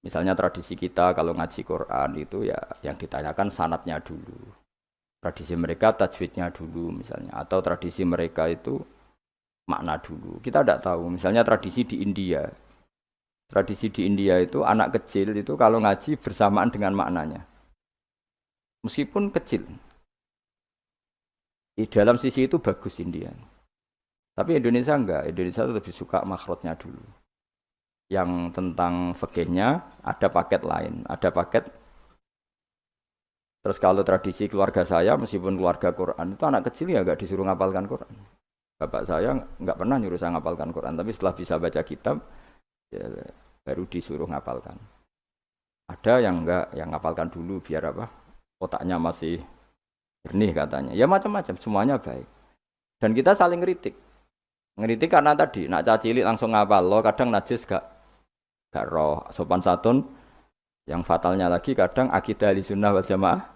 Misalnya tradisi kita kalau ngaji Quran itu ya yang ditanyakan sanatnya dulu. Tradisi mereka tajwidnya dulu misalnya. Atau tradisi mereka itu makna dulu. Kita tidak tahu. Misalnya tradisi di India. Tradisi di India itu anak kecil itu kalau ngaji bersamaan dengan maknanya. Meskipun kecil. Di dalam sisi itu bagus India. Tapi Indonesia enggak. Indonesia itu lebih suka makhrajnya dulu. Yang tentang fikihnya ada paket lain. Ada paket. Terus kalau tradisi keluarga saya, meskipun keluarga Quran, itu anak kecil ya enggak disuruh ngapalkan Quran. Bapak saya enggak pernah nyuruh saya ngapalkan Quran. Tapi setelah bisa baca kitab, ya baru disuruh ngapalkan. Ada yang enggak, yang ngapalkan dulu biar apa? Otaknya masih jernih katanya. Ya macam-macam, semuanya baik. Dan kita saling ngeritik. Ngeritik karena tadi, nak cacilik langsung ngapal lo, kadang najis gak roh, sopan santun. Yang fatalnya lagi kadang akidah ahlussunnah wal jamaah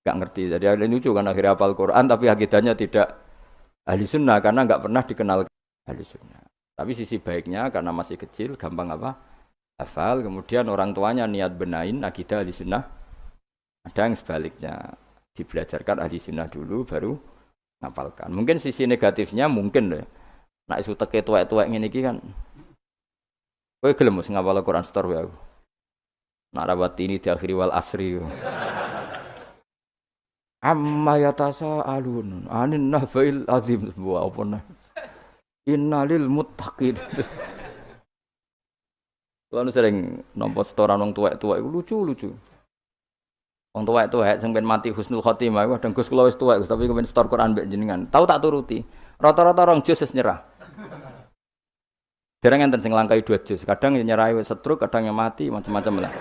gak ngerti. Jadi ada lucu kan akhirnya hafal Quran tapi akidahnya tidak ahlussunnah karena gak pernah dikenal ahlussunnah. Tapi sisi baiknya karena masih kecil gampang apa? Hafal, kemudian orang tuanya niat benain akidah ahlussunnah. Ada yang sebaliknya dibelajarkan ahlussunnah dulu baru ngapalkan. Mungkin sisi negatifnya mungkin deh. Nak isu teke tuwek-tuwek ngene iki kan. Kowe gelem mesti ngapal Quran setor wae aku. Nak rawat ini di akhiri wal asri. Amma yatasa alun anin nahbail azim wa apa. Innalil muttaqin. Kalau sering nampa setoran wong tuwek-tuwek iku lucu-lucu. Wong tuwek-tuwek sing ben mati husnul khotimah iku kadang Gus kula wis tuwek tapi kepen setor Quran mbek jenengan. Tahu tak turuti. Rata-rata rong juz wis nyerah. Dereng enten sing langkai 2 juz. Kadang yang nyerahi wis setruk, kadang yang mati macam-macam lah.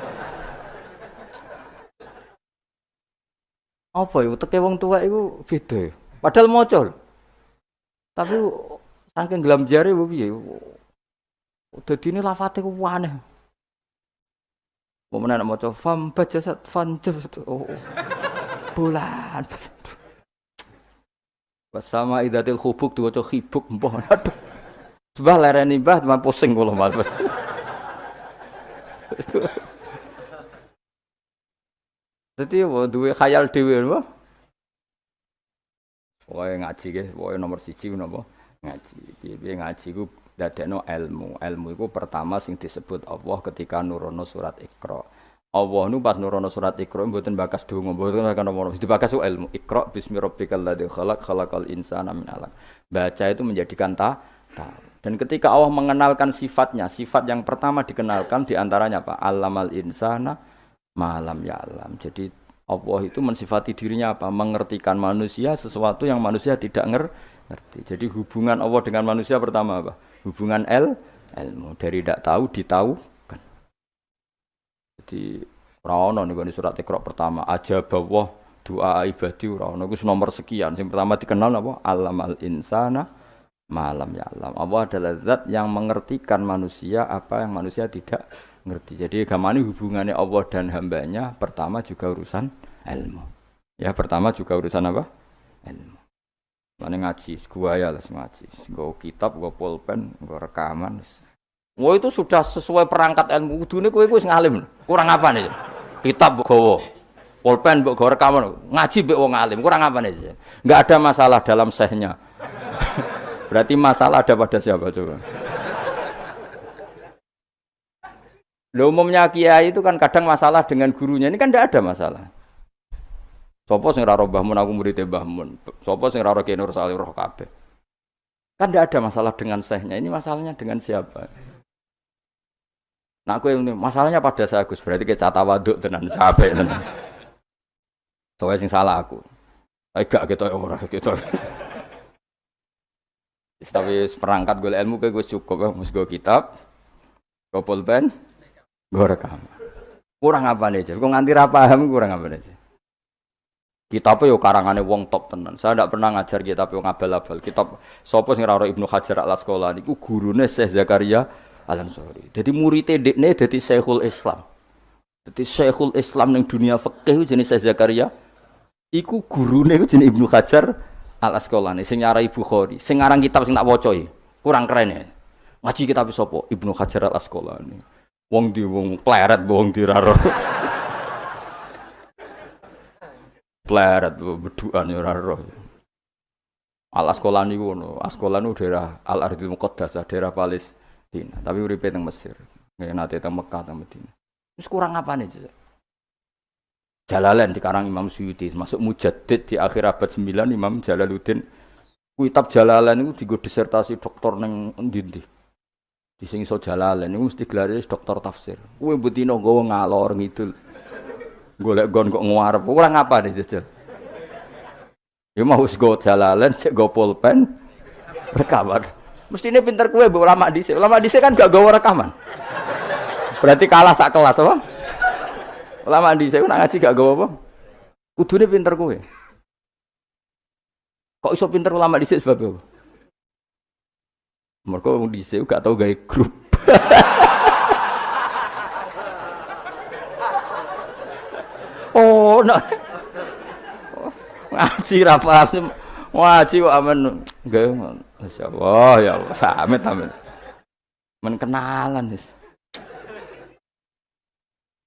Apa ya teke wong tuwek iku beda. Padahal maca. Tapi saking gelam jare piye. Dadine lafate ku aneh. Mau nek maca fam bajasat fanjab. Oh. Bulan. Bersama idatil khubuk diwaca khibuk mbah. Aduh. Sebah lereni mbah teman pusing kula Mas. Dadi duwe khayal dhewe napa? Pokoke ngaji nggih, pokoke nomor 1 napa? Ngaji. Piye-piye ngaji ku dadekno ilmu. Ilmu iku pertama sing disebut Allah ketika nurono surat Iqra. Allah nu pas nurono surat Iqra mboten bakas donga, mboten bakas nomor. Dibakas ilmu. Iqra bismi rabbikal ladzi khalaq khalaqal insana min 'alaq. Baca itu menjadikan tahu. Dan ketika Allah mengenalkan sifatnya, sifat yang pertama dikenalkan diantaranya apa? Allamal insana malam ya'lam. Jadi Allah itu mensifati dirinya apa? Mengertikan manusia sesuatu yang manusia tidak ngerti. Jadi hubungan Allah dengan manusia pertama apa? Hubungan ilmu. Dari tidak tahu ditahukan. Jadi ora ono niku surat Iqra pertama aja bawah doa ibadi ora ono. Iku nomor sekian. Yang pertama dikenal apa? Allamal insana malam ya alam. Allah adalah zat yang mengertikan manusia apa yang manusia tidak ngerti. Jadi agama ini hubungannya Allah dan hambanya pertama juga urusan ilmu. Ya pertama juga urusan apa? Ilmu. Mana ngaji, gua ya lah ngaji. Gua kitab, gua pulpen, gua rekaman. Wah itu sudah sesuai perangkat ilmu. Kudune kowe wis ngalim. Kurang apa nih? Kitab gawa. Pulpen mbok gawa rekaman. Ngaji mbek wong alim. Kurang apa nih? Enggak ada masalah dalam sehnya. Berarti masalah ada pada siapa coba? Loh, umumnya kiai itu kan kadang masalah dengan gurunya. Ini kan tidak ada masalah. Sopo sing ora roh Mbah Mun aku murid Mbah Mun. Sopo sing ora roh Ki Nur Salih roh kabeh. Kan tidak ada masalah dengan sehnya. Ini masalahnya dengan siapa? Nah aku yang masalahnya pada saya Gus. Berarti ke catawaduk tenan sampai tenan. Soale sing salah aku. Gak gitu ora gitu. Tapi perangkat gue ilmu kayak gue cukup ya, mus gue kitab, gue pulpen, gue rekam. Kurang apa nih? Gue nganti paham kurang apa nih? Kitabnya yo karangannya wong top tenan. Saya tidak pernah ngajar kitab yang abal-abal. Kitab sopo sing raro Ibnu Hajar al Asqalani iku gurune Syekh Zakaria Al Ansori. Jadi muridé dekne dadi Syekhul Islam. Dadi Syekhul Islam ning dunia fikih jenenge Syekh Zakaria. Iku gurune iku jenenge Ibnu Hajar Al Asqalani sing nyarai Bukhari, sing ngarang kitab sing tak waca iki. Kurang keren ya. Ngaji kitab sapa? Ibnu Hajar Al Asqalani. Wong di wong pleret wong diraro. Pleret bedukan ya ora roh. Al Asqalani ngono, Asqalani daerah Al Ardhil Muqaddasah, daerah Palestina, tapi uripe teng Mesir. Nggih nate teng Mekah teng Madinah. Wis kurang apane itu? Jalalain dikarang Imam Suyuti, masuk mujaddid di akhir abad 9 Imam Jalaluddin. Kitab Jalalain itu digo disertasi doktor ning endi-endi. Di sing iso Jalalain niku mesti gelare doktor tafsir. Kowe mbutino nggawa ngalor ngidul. Golek gon kok ngarep. Kurang apa nih jajal? Ya mau go Jalalain, cek go pulpen, rekaman. Mestine pinter kowe mbok ulama dhisik. Ulama dhisik kan gak gawa rekaman. Berarti kalah sak kelas apa? Ulama dhisik nak ngaji gak gawa apa? Kudune pinter kowe. Kok iso pinter ulama dhisik sebab apa? Mergo wong dhisik gak tau gawe grup. Oh, nak ngaji ra paham. Ngaji kok amen nggih. Masyaallah ya Allah, samit amin. Men kenalan wis.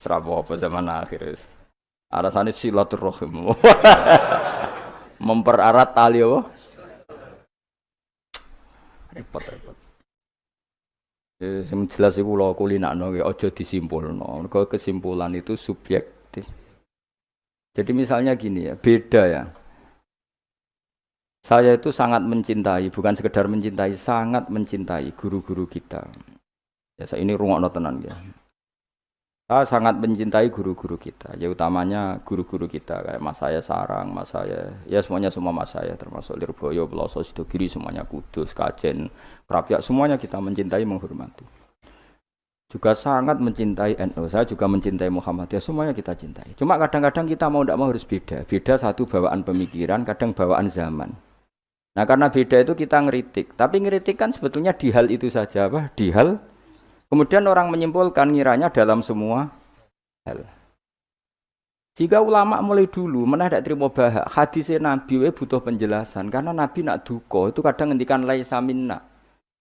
Serapa apa zaman akhir wis. Arasane silaturahim. Mempererat tali apa? Repot. Sing jelas iku kula kulinakno aja disimpulno. Mergo kesimpulan itu subjektif. Jadi misalnya gini ya, beda ya. Saya itu sangat mencintai, bukan sekedar mencintai, sangat mencintai guru-guru kita. Ya, saya ini rungokno tenan ya. Saya sangat mencintai guru-guru kita, ya utamanya guru-guru kita kayak Mas saya Sarang, Mas saya, ya semuanya semua Mas saya termasuk Lirboyo, Peloso, Sidogiri, semuanya Kudus, Kajen, Krapyak, semuanya kita mencintai, menghormati. Juga sangat mencintai NU, saya juga mencintai Muhammadiyah, semuanya kita cintai. Cuma kadang-kadang kita mau tidak mau harus beda. Beda satu bawaan pemikiran, kadang bawaan zaman. Nah karena beda itu kita ngeritik. Tapi ngeritik kan sebetulnya di hal itu saja, apa? Di hal. Kemudian orang menyimpulkan ngiranya dalam semua hal. Jika ulama mulai dulu mana tidak terima bahak, hadisnya Nabi butuh penjelasan. Karena Nabi nak duko itu kadang ngendikan laisa minna.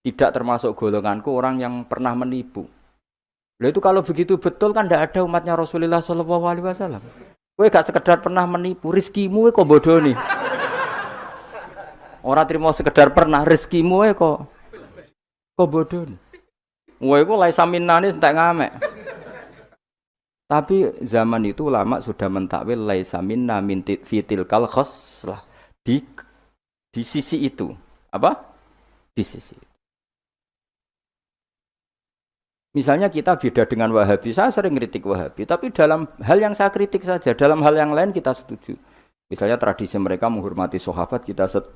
Tidak termasuk golonganku orang yang pernah menipu. Lah itu kalau begitu betul kan tidak ada umatnya Rasulullah SAW. Kowe gak sekedar pernah menipu, rezekimu kok bodoh nih. Orang terima sekedar pernah, rezekimu kok bodoh nih. Kowe iku laisa minnane entek ngamek. Tapi zaman itu ulama sudah mentakwil laisa minna min fitil kal khoslah di sisi itu. Apa? Di sisi itu. Misalnya kita beda dengan Wahabi, saya sering kritik Wahabi, tapi dalam hal yang saya kritik saja, dalam hal yang lain kita setuju. Misalnya tradisi mereka menghormati sahabat, kita setuju.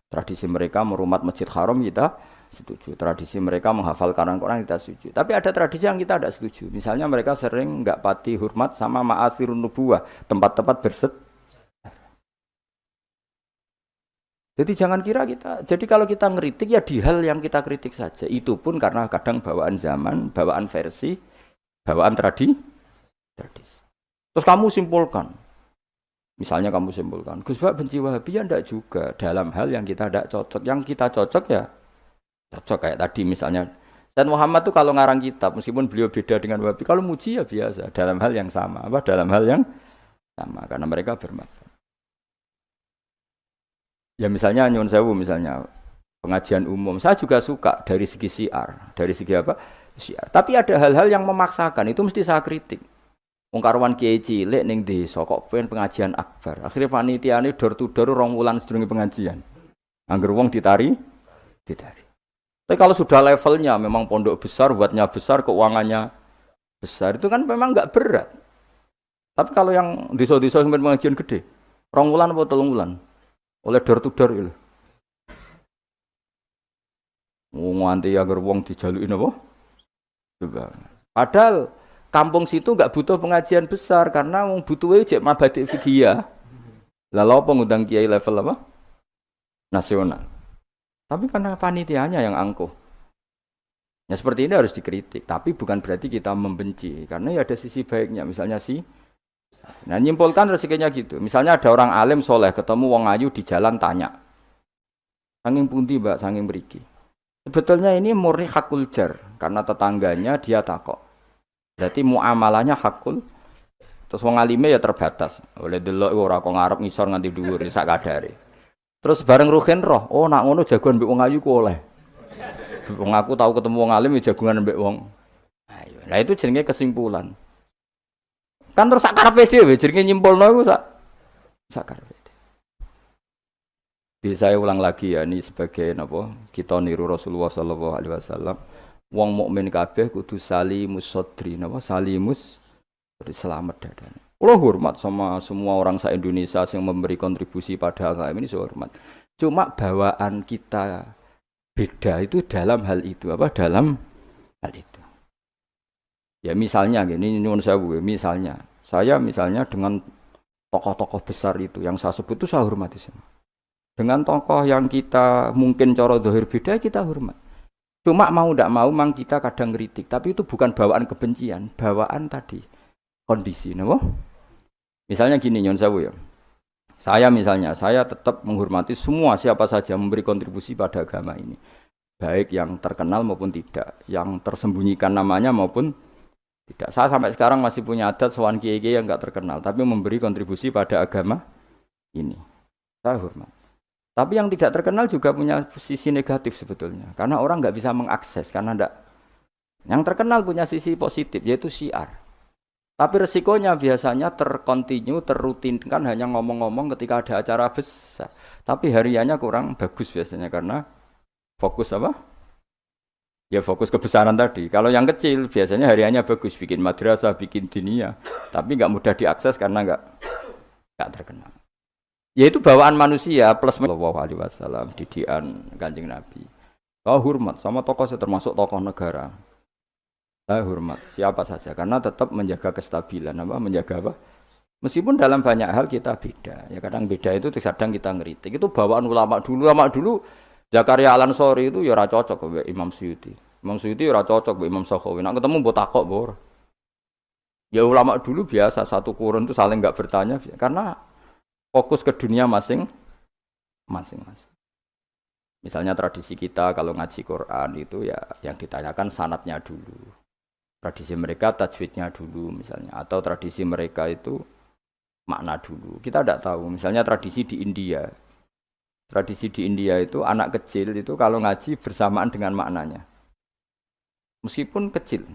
Tradisi mereka merumat Masjid Haram, kita setuju. Tradisi mereka menghafal Quran, kita setuju. Tapi ada tradisi yang kita tidak setuju. Misalnya mereka sering enggak pati hormat sama ma'athirun nubuwah, tempat-tempat berset. Jadi jangan kira kita, jadi kalau kita ngeritik ya di hal yang kita kritik saja. Itu pun karena kadang bawaan zaman, bawaan versi, bawaan tradisi. Terus kamu simpulkan, misalnya kamu simpulkan, Gus Bak benci Wahabi ya enggak juga. Dalam hal yang kita tidak cocok, yang kita cocok ya cocok kayak tadi misalnya. Dan Muhammad tuh kalau ngarang kitab, meskipun beliau beda dengan Wahabi, kalau muji ya biasa, dalam hal yang sama, apa dalam hal yang sama, karena mereka bermanfaat. Ya misalnya nyuwun sewu misalnya pengajian umum, saya juga suka dari segi syiar, dari segi apa? Syiar. Tapi ada hal-hal yang memaksakan, itu mesti saya kritik. Wong karuan kiai cilik ning desa kok pengen pengajian akbar. Akhirnya panitiane door to door 2 wulan sedurunge pengajian. Angger wong ditari. Tapi kalau sudah levelnya memang pondok besar, buatnya besar, keuangannya besar, itu kan memang enggak berat. Tapi kalau yang desa-desa yang pengajian gede, 2 wulan apa 3 wulan? Oleh door to door itu. Nganti agar wong dijaluki napa? Juga. Padahal kampung situ enggak butuh pengajian besar karena wong butuhe cek mabadi fikih. Lalu apa ngundang kiai level apa? Nasional. Tapi karena panitianya yang angkuh. Ya seperti ini harus dikritik, tapi bukan berarti kita membenci karena ya ada sisi baiknya, misalnya nah nyimpulkan resikonya gitu. Misalnya ada orang alim soleh ketemu wong ayu di jalan tanya, sanging pundi mbak, sanging mriki. Sebetulnya ini murni hakul jar karena tetangganya dia takok. Berarti muamalahnya hakul. Terus wong alime ya terbatas. Oleh delok ora kok ngarep ngisor nganti dhuwur sak kadare. Terus bareng Ruhin roh, oh nak ngono jagoan mbek wong ayu ku oleh. Wong aku tahu ketemu wong alim ya jagungan mbek wong ayu. Nah itu jenenge kesimpulan. Kan terus sak karepe dhewe jenenge nyimpulno iku sak karepe. Jadi saya ulang lagi ya, ini sebagai napa kita niru Rasulullah sallallahu alaihi wasallam. Wong mukmin kabeh kudu salimus sodri, napa salimus selamat dadane. Kalau hormat sama semua orang se-Indonesia yang memberi kontribusi pada agama ini, saya hormat. Cuma bawaan kita beda itu dalam hal itu apa? Dalam hal itu. Ya misalnya gini, nyuwun sewu, misalnya saya dengan tokoh-tokoh besar itu yang saya sebut itu saya hormati semua. Dengan tokoh yang kita mungkin cara zahir beda kita hormat. Cuma mau tidak mau memang kita kadang kritik, tapi itu bukan bawaan kebencian, bawaan tadi kondisi, napa? Misalnya gini nyon sewu ya. Saya tetap menghormati semua siapa saja memberi kontribusi pada agama ini. Baik yang terkenal maupun tidak, yang tersembunyikan namanya maupun tidak. Saya sampai sekarang masih punya adat sowan kiai-kiai yang enggak terkenal tapi memberi kontribusi pada agama ini. Saya hormat. Tapi yang tidak terkenal juga punya sisi negatif sebetulnya. Karena orang enggak bisa mengakses karena enggak. Yang terkenal punya sisi positif yaitu syiar. Tapi resikonya biasanya terkontinu, terrutinkan hanya ngomong-ngomong ketika ada acara besar. Tapi hariannya kurang bagus biasanya karena fokus apa? Ya fokus kebesaran tadi. Kalau yang kecil biasanya hariannya bagus, bikin madrasah, bikin diniyah. Tapi nggak mudah diakses karena nggak terkenal. Yaitu bawaan manusia plus Sallallahu Alaihi Wasallam, didikan Kanjeng Nabi. Saya hormat sama tokoh saya termasuk tokoh negara. Saya hormat siapa saja karena tetap menjaga kestabilan menjaga apa? Meskipun dalam banyak hal kita beda. Ya kadang beda itu kadang kita ngeritik. Itu bawaan ulama dulu Zakaria Al-Ansori itu ya ora cocok mbek Imam Suyuti. Imam Suyuti ora cocok mbek Imam Sakhawi. Nek ketemu mbok takok mbok. Ya ulama dulu biasa satu kurun itu saling enggak bertanya karena fokus ke dunia masing-masing. Misalnya tradisi kita kalau ngaji Quran itu ya yang ditanyakan sanadnya dulu. Tradisi mereka tajwidnya dulu misalnya atau tradisi mereka itu makna dulu. Kita tidak tahu. Misalnya tradisi di India. Tradisi di India itu anak kecil itu kalau ngaji bersamaan dengan maknanya. Meskipun kecil.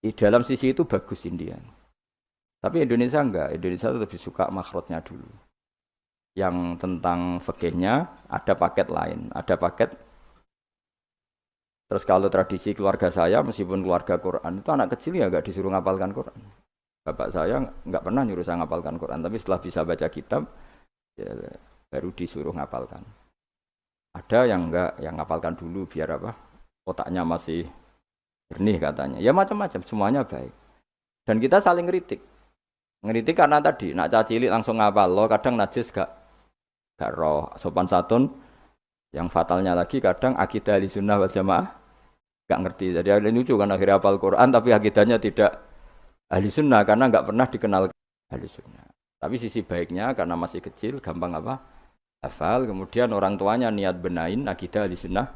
Di dalam sisi itu bagus India. Tapi Indonesia enggak. Indonesia lebih suka makhrajnya dulu. Yang tentang fikihnya ada paket lain, ada paket. Terus kalau tradisi keluarga saya, meskipun keluarga Quran, itu anak kecil ya nggak disuruh ngapalkan Quran. Bapak saya nggak pernah nyuruh saya ngapalkan Quran, tapi setelah bisa baca kitab, ya, baru disuruh ngapalkan. Ada yang nggak, yang ngapalkan dulu biar apa? Otaknya masih jernih katanya. Ya macam-macam, semuanya baik. Dan kita saling ngeritik. Ngeritik karena tadi, nak cacilik langsung ngapal, lo kadang najis gak roh, sopan santun. Yang fatalnya lagi kadang akidah Ahlussunnah wal Jamaah enggak ngerti. Jadi ada lucu kan akhirnya hafal Quran tapi akidahnya tidak Ahlussunnah karena enggak pernah dikenal Ahlussunnah. Tapi sisi baiknya karena masih kecil gampang apa? Hafal, kemudian orang tuanya niat benahin akidah Ahlussunnah.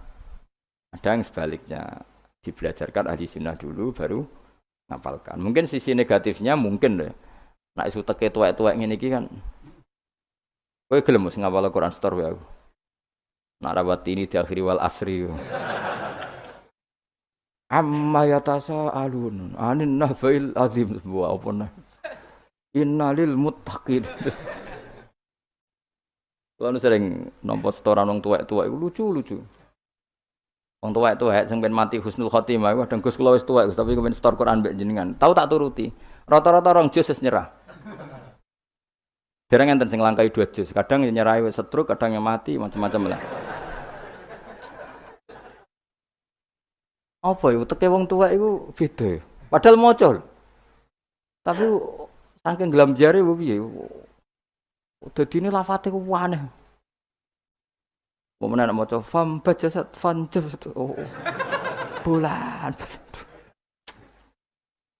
Ada yang sebaliknya dibelajarkan Ahlussunnah dulu baru ngapalkan. Mungkin sisi negatifnya mungkin deh. Nek isu teke tuwek-tuwek ngene iki kan. Kowe gelem mesti ngapal Quran setor wae aku. Narawat ini di akhiri wal asri. Amma yatasa alun anin nahbail azim sebuah apa nah. Innalil muttaqin. Kalau sering nampa setoran wong tuwek-tuwek lucu-lucu. Wong tuwek-tuwek sing ben mati husnul khotimah kadang Gus kula wis tuwek tapi kepen setor Quran mbek jenengan. Tahu tak turuti. Rata-rata rong juz wis nyerah. Dereng enten sing langkai 2 juz. Kadang nyerahi wis setruk, kadang yang mati macam-macam lah. Apa ya teke wong tuwek iku beda. Padahal maca. Tapi saking gelam jare piye. Dadine lafate ku aneh. Wong menak maca fam bajasat fanjab. Oh. Bulan.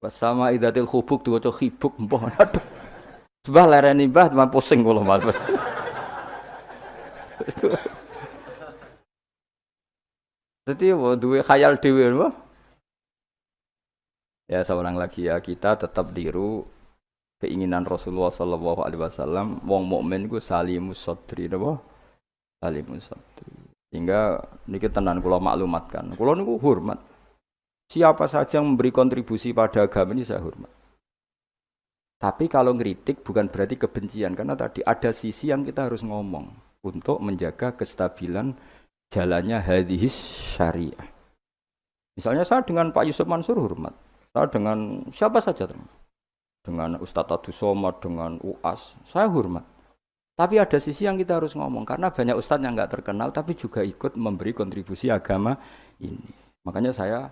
Wasama idatil khubuk diwaca khibuk mbah. Aduh. Sebah lereni mbah teman pusing kula Mas. Dadi duwe khayal dhewe lho. Ya saya ulang lagi ya, kita tetap tiru keinginan Rasulullah sallallahu alaihi wasallam, wong mukmin ku salimus sadri napa? Salimus sadri. Sehingga niki tenan kula maklumatkan. Kula niku hormat. Siapa saja yang memberi kontribusi pada agama ini saya hormat. Tapi kalau ngeritik bukan berarti kebencian, karena tadi ada sisi yang kita harus ngomong untuk menjaga kestabilan jalannya hadis syariah. Misalnya saya dengan Pak Yusuf Mansur hormat, saya dengan siapa saja, dengan Ustadz Abdus Somad, dengan UAS, saya hormat. Tapi ada sisi yang kita harus ngomong, karena banyak ustadz yang nggak terkenal, tapi juga ikut memberi kontribusi agama ini. Makanya saya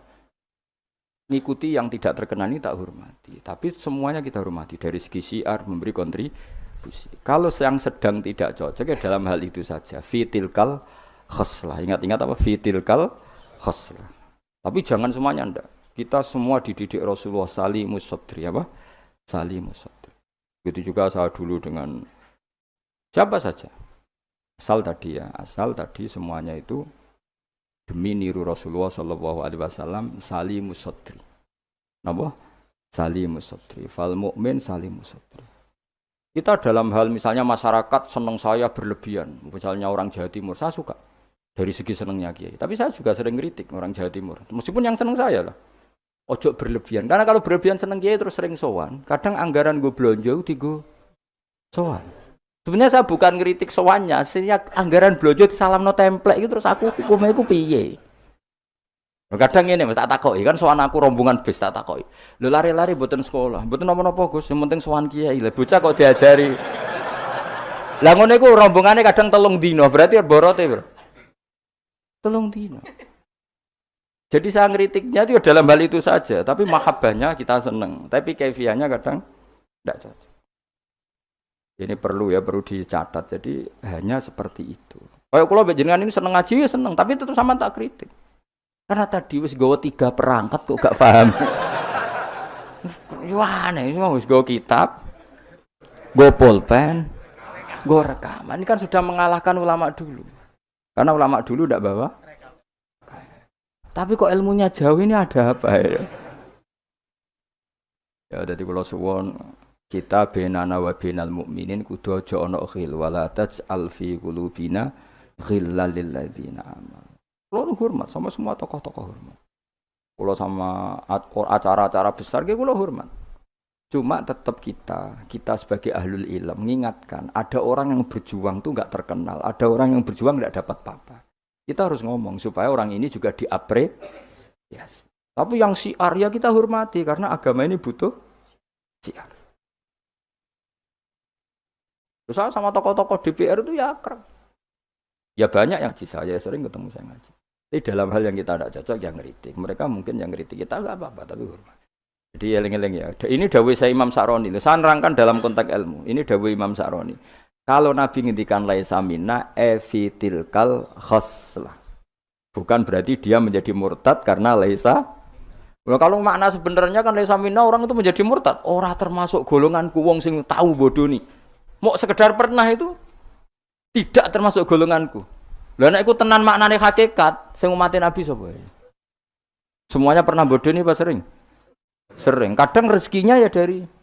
ngikuti yang tidak terkenal ini tak hormati, tapi semuanya kita hormati dari segi syiar memberi kontribusi. Kalau yang sedang tidak cocok ya dalam hal itu saja fitilkal khoslah, ingat-ingat apa fitilkal khoslah. Tapi jangan semuanya ndak. Kita semua dididik Rasulullah salimus sadri apa? Salimus sadri. Begitu juga saya dulu dengan siapa saja. Asal tadi semuanya itu demi niru Rasulullah sallallahu alaihi wasallam salimus sadri. Napa? Salimus sadri. Fal mukmin salimus sadri. Kita dalam hal misalnya masyarakat senang saya berlebihan. Misalnya orang Jawa Timur, saya suka dari segi senangnya Kiai. Tapi saya juga sering kritik orang Jawa Timur. Meskipun yang senang saya lah. Ojo berlebihan. Karena kalau berlebihan senang Kiai terus sering sowan. Kadang anggaran gue belanja digo sowan. Sebenarnya saya bukan ngeritik sowannya, sehingga anggaran belanja disalamno template itu terus aku hukumnya iku piye. Kadang ngene tak takoki kan sowan aku rombongan bis tak takoki. Lho lari-lari mboten sekolah, mboten napa-napa Gus, yang penting sowan kiai. Lah bocah kok diajari. Lah ngono iku rombongane kadang 3 dino, berarti borote, Bro. 3 dino. Jadi saya ngeritiknya itu dalam hal itu saja, tapi mahabbahnya kita seneng, tapi kaifiahnya kadang tidak cocok. Ini perlu dicatat. Jadi hanya seperti itu. Kayak kalau jenengan ini seneng ngaji ya seneng, tapi tetap sama tak kritik. Karena tadi wis gawa 3 perangkat kok gak paham. Yo aneh, wis gawa kitab, gawa pulpen, gawa rekaman. Ini kan sudah mengalahkan ulama dulu. Karena ulama dulu ndak bawa. Tapi kok ilmunya jauh ini ada apa ya? Ya jadi kalau suwon kita benana wa benal mukminin kudu aja ana khil wala taj'al fi qulubina ghillal lil ladzina amanu. Kulo hormat sama semua tokoh-tokoh hormat. Kulo sama acara-acara besar ge kulo hormat. Cuma tetap kita sebagai ahlul ilm mengingatkan ada orang yang berjuang tuh enggak terkenal, ada orang yang berjuang enggak dapat apa-apa. Kita harus ngomong supaya orang ini juga diapresiasi. Yes. Tapi yang syiar ya kita hormati karena agama ini butuh syiar. Terus saya sama tokoh-tokoh DPR itu ya akrab. Ya banyak yang saya sering ketemu saya ngaji. Tapi dalam hal yang kita tidak cocok yang ngeritik. Mereka mungkin yang ngeritik kita enggak apa-apa tapi hormat. Jadi eling-eling ya. Ini dawuh saya Imam Sa'roni. Saya nerangkan dalam konteks ilmu. Ini dawuh Imam Sa'roni. Kalau Nabi ngendikan laisa minna efitilkal khoslah. Bukan berarti dia menjadi murtad karena laisa. Kalau makna sebenarnya kan laisa minna orang itu menjadi murtad. Ora termasuk golonganku wong sing tahu bodoh nih. Mau sekedar pernah itu tidak termasuk golonganku. Lah nek iku tenan maknane hakikat sing umat Nabi sapa? Semuanya pernah bodoh nih Pak sering? Sering. Kadang rezekinya ya dari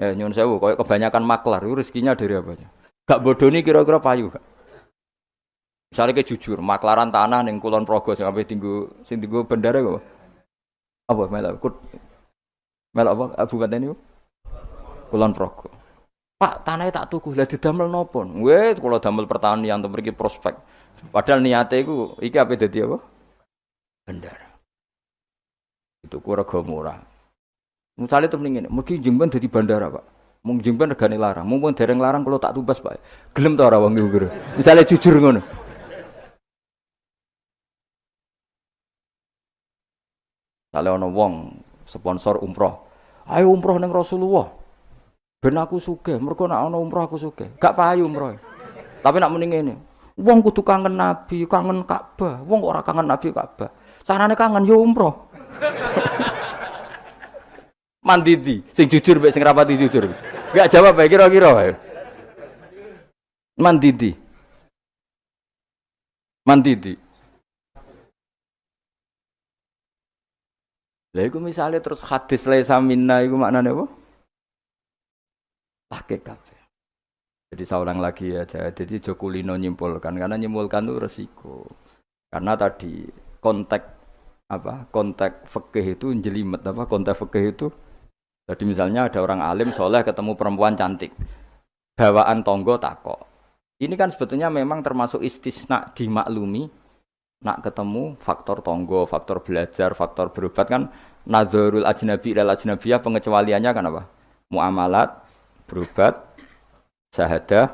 nyun sewu koyo kebanyakan maklar itu rezekinya dari apa aja. Gak bodoh nih kira-kira payu gak? Misalnya kayak jujur, maklaran tanah ning Kulon Progo sing ape tinggu bandara kok. Apa melok apa Abu Baten niku? Kulon Progo. Pak, tanahnya tak tuku, lah didamel napa? Weh, kula damel pertanian untuk mriki prospek. Padahal niate iku iki ape dadi apa? Bandara. Itu ku rega murah. Misalnya temen ngene, mugi jemban dadi bandara, Pak. Mung jemban regane larang, mumpun dereng larang kula tak tumbas, Pak. Gelem ta ora wong iku? Misale jujur ngono. Kalau ana wong sponsor umroh, ayo umroh ning Rasulullah. Ben aku sugih, mergo nek ana umroh aku sugih. Gak payu umroh. Tapi nek muni ngene, wong kudu kangen Nabi, kangen Ka'bah. Wong ora kangen Nabi Ka'bah. Carane kangen yo umroh. Mandidi, sing jujur mek sing rapati jujur. Gak jawab bae kira-kira ae. Mandidi. Lah iku misale terus hadis laisa minna iku maknane apa? Tahqiq kabeh. Jadi saya ulang lagi ya, jadi Jokulino nyimpulkan karena nyimpulkan itu resiko. Karena tadi konteks apa? Konteks fikih itu jelimet apa? Konteks fikih itu jadi misalnya ada orang alim soleh ketemu perempuan cantik. Bawaan tonggo takok. Ini kan sebetulnya memang termasuk istisna dimaklumi. Nak ketemu faktor tonggo, faktor belajar, faktor berobat kan nadzarul ajnabi ilal ajnabiyah pengecualiannya kan apa? Muamalat, berobat, syahadah,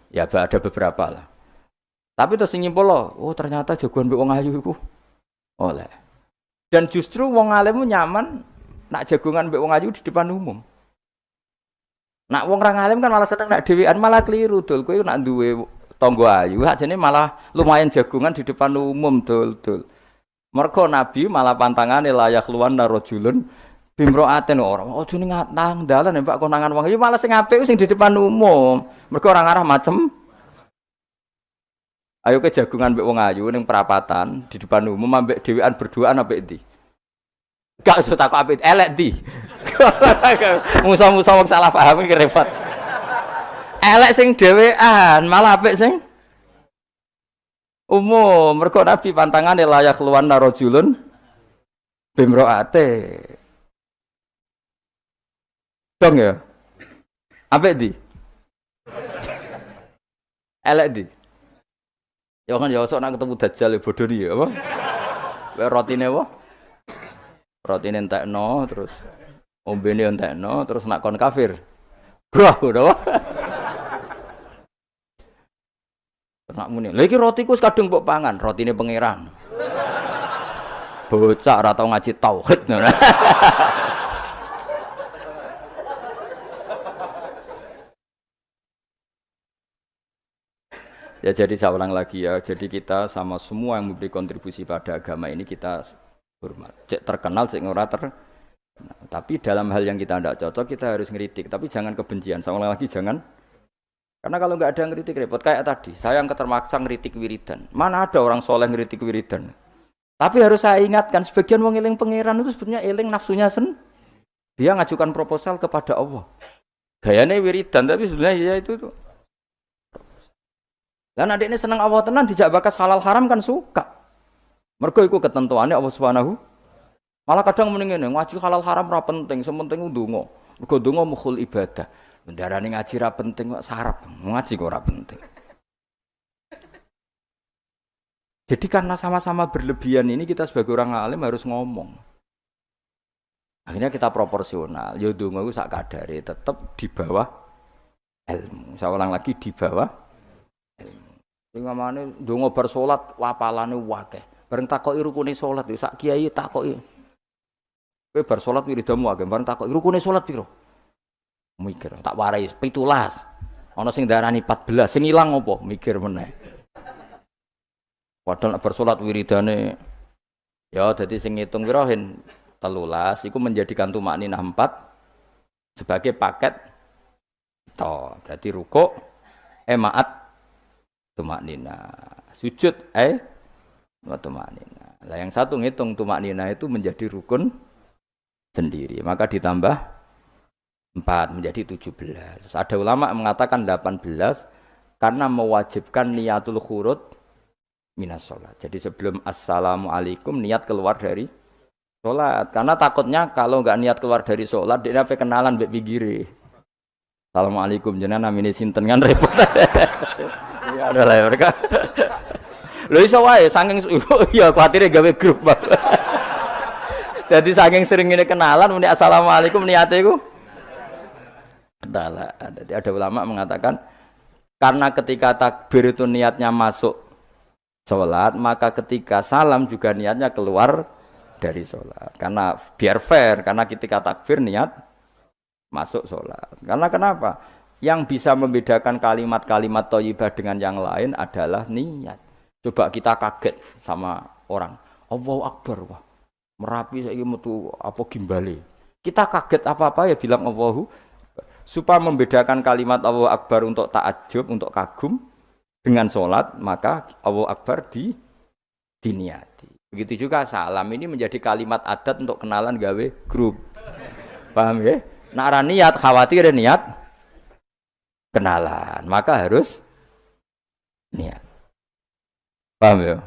ya ada beberapa lah. Tapi terus nyimpul loh, oh ternyata jagoan mbek wong ayu iku oleh. Dan justru wong alim nyaman nak jagongan mbek wong ayu di depan umum. Nak wong ra alim kan malah seneng nak dhewean malah keliru dul. Kowe nak duwe tangga ayu, ajane malah lumayan jagongan di depan umum dul. Mergo Nabi malah pantangane layak luwan narojulun bimroaten ora. Oh jane nang dalan Pak konangan wong. Ya malah sing apik sing di depan umum. Mergo orang arah macem. Ayo ke jagungan mbek wong ayu ning perapatan di depan umum ambek dhewean berduaan ambek ndi? Gak usah takok apik elek ndi. Musa-musa wong salah paham iki repot. Elek sing dhewean, malah apik sing umum. Mergo Nabi pantangane layak luwan narojulun bimroate. Dong ya. Apik ndi? Elek ndi? Ya kan ya sok nak ketemu dajjal bodoh iki apa? Wae rotine apa? Rotine entekno terus ombene entekno terus nak kon kafir. Wah, ngono. Nak muni. Lha iki rotiku kadung mbok pangan, rotine pangeran. Bocah ora tau ngaji tauhid ngono. Ya jadi saya ulang lagi ya, jadi kita sama semua yang memberi kontribusi pada agama ini kita hormat. Cek terkenal, cek ora terkenal. Tapi dalam hal yang kita tidak cocok kita harus ngeritik, tapi jangan kebencian. Saya ulang lagi jangan. Karena kalau nggak ada ngeritik repot. Kayak tadi, saya yang ketermaksa ngeritik wiridan. Mana ada orang soleh ngeritik wiridan? Tapi harus saya ingatkan, sebagian wong eling pangeran itu sebenarnya eling nafsunya dia ngajukan proposal kepada Allah. Gayanya wiridan, tapi sebenarnya ya itu tuh. Lan adiknya seneng Allah tenan dijak bakas halal haram kan suka. Mergo iku ketentuannya Allah Subhanahu. Malah kadang mending ngene, ngaji halal haram ora penting, sementing ndonga. Mergo ndonga mukhul ibadah. Bendarane ngaji ra penting kok sarap, ngaji kok ora penting. Jadi karena sama-sama berlebihan ini kita sebagai orang alim harus ngomong. Akhirnya kita proporsional. Ya ndonga iku sak kadare tetep di bawah ilmu. Saya ulang lagi di bawah sing ngamane ndonga bar salat wapalane akeh. Bareng takoki rukune salat yo sak kiai takoki. Kowe bar salat wiridamu akeh, bareng takoki rukune salat piro? Mikir, tak warai 17. Ana sing darani 14, sing ilang apa? Mikir meneh. Padahal bar salat wiridane ya dadi sing ngitung piro hen 13 iku menjadikan tumakninah 4 sebagai paket to. Dadi rukuk maat tumaknina, sujud tumaknina. Lah yang satu ngitung tumaknina itu menjadi rukun sendiri, maka ditambah 4 menjadi 17. Ada ulama mengatakan 18 karena mewajibkan niatul khurud minas sholat. Jadi sebelum assalamualaikum niat keluar dari sholat. Karena takutnya kalau nggak niat keluar dari sholat dia apa kenalan mbek pinggire. Assalamualaikum jenengan namine sinten kan repot. Ya ada lah mereka. Lho iso wae saking ya kuatire gawe grup. Jadi saking sering ini kenalan muni assalamualaikum niate iku kenalan. Jadi ada ulama mengatakan karena ketika takbir itu niatnya masuk sholat, maka ketika salam juga niatnya keluar dari sholat. Karena biar fair, karena ketika takbir niat masuk sholat. Karena kenapa? Yang bisa membedakan kalimat-kalimat thayyibah dengan yang lain adalah niat. Coba kita kaget sama orang. Allahu Akbar, wah. Merapi saiki metu apa gimbale. Kita kaget apa-apa ya bilang Allahu. Supaya membedakan kalimat Allahu Akbar untuk ta'ajub, untuk kagum dengan sholat, maka Allahu Akbar diniati. Begitu juga salam ini menjadi kalimat adat untuk kenalan gawe grup. Paham ya? Nak ra niat khawatir niat kenalan, maka harus niat. Paham ya?